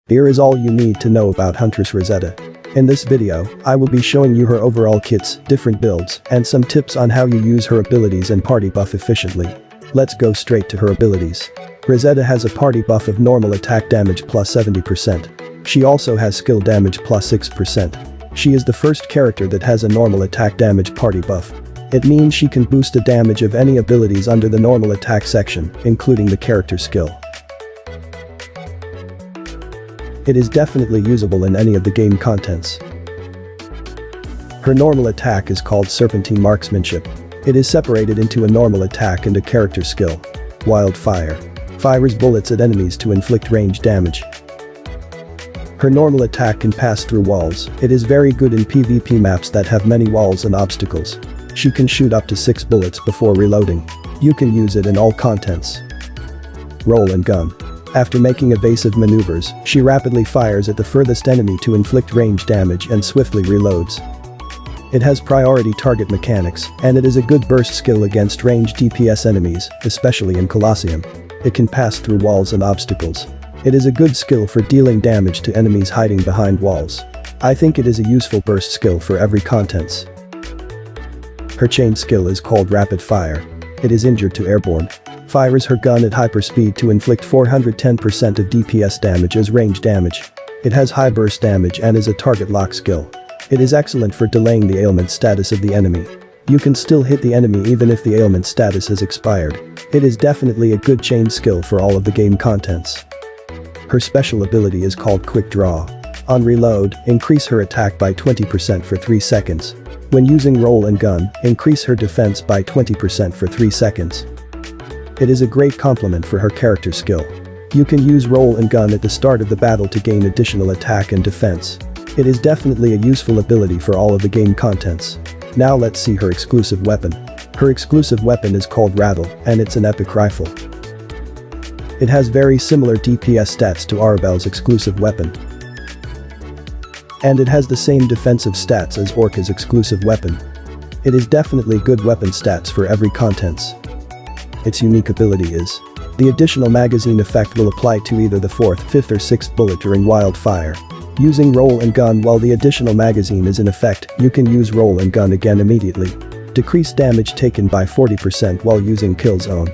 Here is all you need to know about Huntress Rosetta. In this video, I will be showing you her overall kits, different builds, and some tips on how you use her abilities and party buff efficiently. Let's go straight to her abilities. Rosetta has a party buff of normal attack damage plus 70%. She also has skill damage plus 6%. She is the first character that has a normal attack damage party buff. It means she can boost the damage of any abilities under the normal attack section, including the character skill. It is definitely usable in any of the game contents. Her normal attack is called Serpentine Marksmanship. It is separated into a normal attack and a character skill. Wildfire. Fires bullets at enemies to inflict range damage. Her normal attack can pass through walls. It is very good in PvP maps that have many walls and obstacles. She can shoot up to 6 bullets before reloading. You can use it in all contents. Roll and gun. After making evasive maneuvers, she rapidly fires at the furthest enemy to inflict range damage and swiftly reloads. It has priority target mechanics, and it is a good burst skill against ranged DPS enemies, especially in Colosseum. It can pass through walls and obstacles. It is a good skill for dealing damage to enemies hiding behind walls. I think it is a useful burst skill for every contents. Her chain skill is called Rapid Fire. It is injured to airborne. Fires her gun at hyperspeed to inflict 410% of DPS damage as range damage. It has high burst damage and is a target lock skill. It is excellent for delaying the ailment status of the enemy. You can still hit the enemy even if the ailment status has expired. It is definitely a good chain skill for all of the game contents. Her special ability is called Quick Draw. On reload, increase her attack by 20% for 3 seconds. When using roll and gun, increase her defense by 20% for 3 seconds. It is a great complement for her character skill. You can use roll and gun at the start of the battle to gain additional attack and defense. It is definitely a useful ability for all of the game contents. Now let's see her exclusive weapon. Her exclusive weapon is called Rattle, and it's an epic rifle. It has very similar DPS stats to Arabelle's exclusive weapon. And it has the same defensive stats as Orca's exclusive weapon. It is definitely good weapon stats for every contents. Its unique ability is the additional magazine effect will apply to either the 4th, 5th or 6th bullet during wildfire. Using roll and gun while the additional magazine is in effect, you can use roll and gun again immediately. Decrease damage taken by 40% while using kill zone.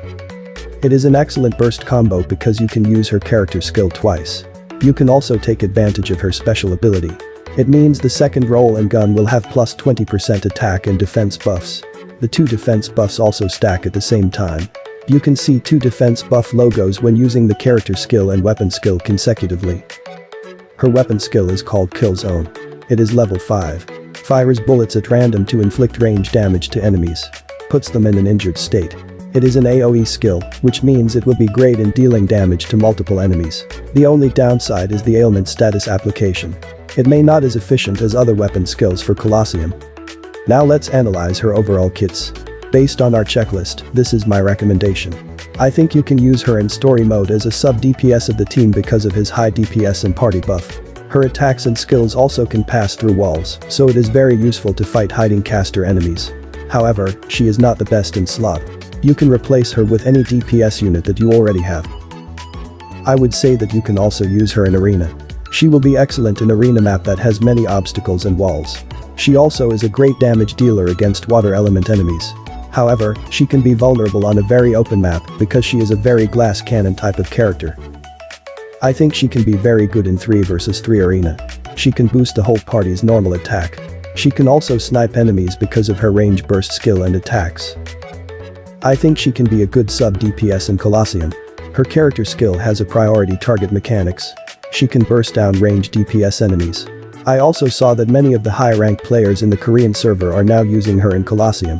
It is an excellent burst combo because you can use her character skill twice. You can also take advantage of her special ability. It means the second roll and gun will have plus 20% attack and defense buffs. The 2 defense buffs also stack at the same time. You can see 2 defense buff logos when using the character skill and weapon skill consecutively. Her weapon skill is called Kill Zone. It is level 5. Fires bullets at random to inflict range damage to enemies. Puts them in an injured state. It is an AoE skill, which means it will be great in dealing damage to multiple enemies. The only downside is the ailment status application. It may not as efficient as other weapon skills for Colosseum. Now let's analyze her overall kits. Based on our checklist, this is my recommendation. I think you can use her in story mode as a sub DPS of the team because of his high DPS and party buff. Her attacks and skills also can pass through walls, so it is very useful to fight hiding caster enemies. However, she is not the best in slot. You can replace her with any DPS unit that you already have. I would say that you can also use her in arena. She will be excellent in arena map that has many obstacles and walls. She also is a great damage dealer against water element enemies. However, she can be vulnerable on a very open map because she is a very glass cannon type of character. I think she can be very good in 3 vs 3 arena. She can boost the whole party's normal attack. She can also snipe enemies because of her range burst skill and attacks. I think she can be a good sub DPS in Colosseum. Her character skill has a priority target mechanics. She can burst down range DPS enemies. I also saw that many of the high-ranked players in the Korean server are now using her in Colosseum.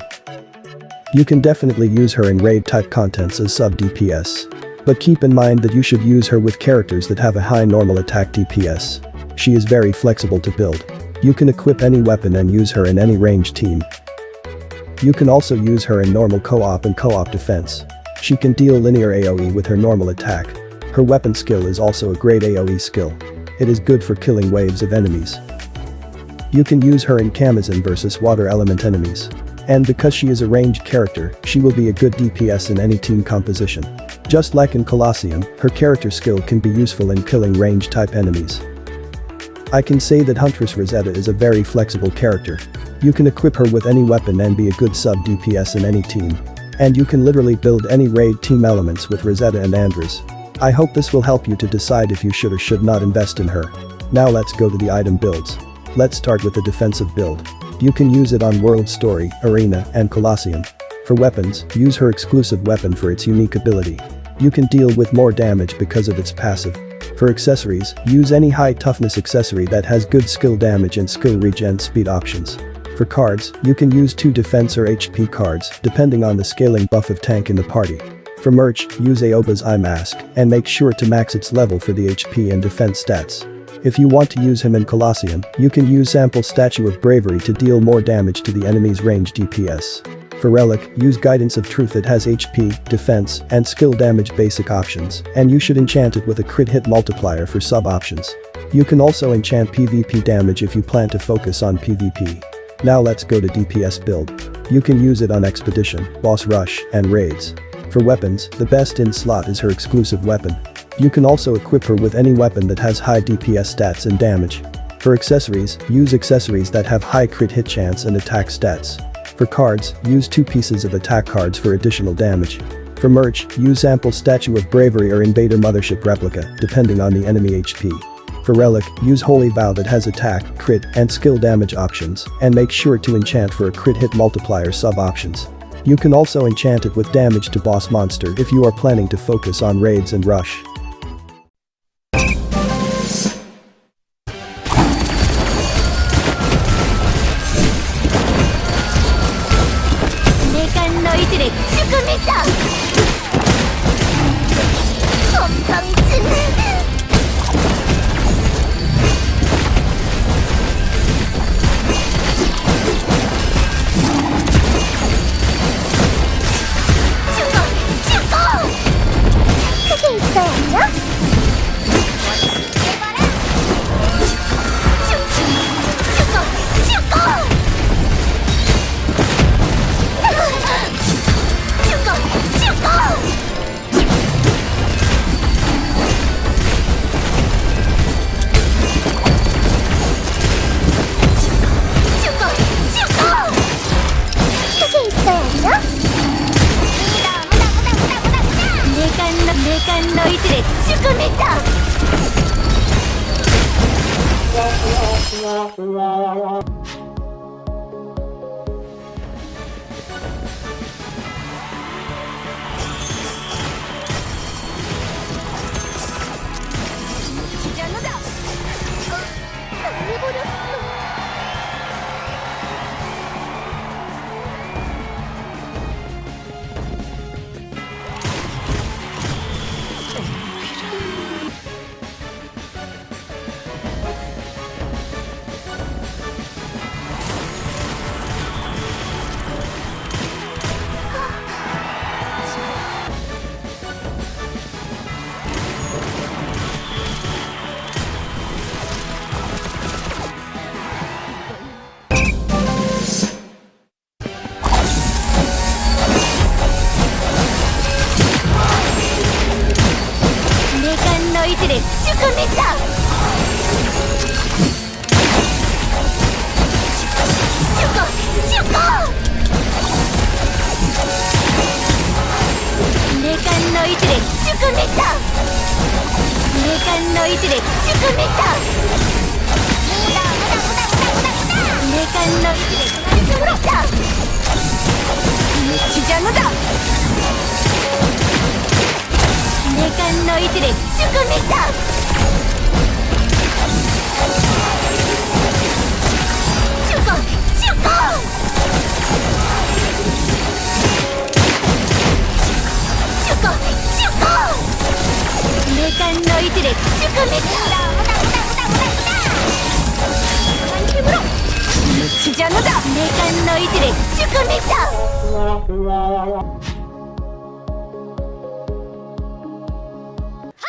You can definitely use her in raid-type contents as sub-DPS. But keep in mind that you should use her with characters that have a high normal attack DPS. She is very flexible to build. You can equip any weapon and use her in any ranged team. You can also use her in normal co-op and co-op defense. She can deal linear AoE with her normal attack. Her weapon skill is also a great AoE skill. It is good for killing waves of enemies. You can use her in Camazon versus water element enemies. And because she is a ranged character, she will be a good DPS in any team composition. Just like in Colosseum, her character skill can be useful in killing range-type enemies. I can say that Huntress Rosetta is a very flexible character. You can equip her with any weapon and be a good sub-DPS in any team. And you can literally build any raid team elements with Rosetta and Andres. I hope this will help you to decide if you should or should not invest in her. Now let's go to the item builds. Let's start with the defensive build. You can use it on World Story, Arena, and Colosseum. For weapons, use her exclusive weapon for its unique ability. You can deal with more damage because of its passive. For accessories, use any high toughness accessory that has good skill damage and skill regen speed options. For cards, you can use 2 defense or HP cards, depending on the scaling buff of tank in the party. For merch, use Aoba's eye mask, and make sure to max its level for the HP and defense stats. If you want to use him in Colosseum, you can use Sample Statue of Bravery to deal more damage to the enemy's range DPS. For Relic, use Guidance of Truth. It has HP, defense, and skill damage basic options, and you should enchant it with a crit hit multiplier for sub options. You can also enchant PvP damage if you plan to focus on PvP. Now let's go to DPS build. You can use it on Expedition, Boss Rush, and Raids. For weapons, the best in slot is her exclusive weapon. You can also equip her with any weapon that has high DPS stats and damage. For accessories, use accessories that have high crit hit chance and attack stats. For cards, use 2 pieces of attack cards for additional damage. For merch, use Sample Statue of Bravery or Invader Mothership Replica, depending on the enemy HP. For Relic, use Holy Vow that has attack, crit, and skill damage options, and make sure to enchant for a crit hit multiplier sub options. You can also enchant it with damage to boss monster if you are planning to focus on raids and rush.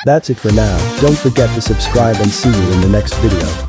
That's it for now. Don't forget to subscribe and see you in the next video.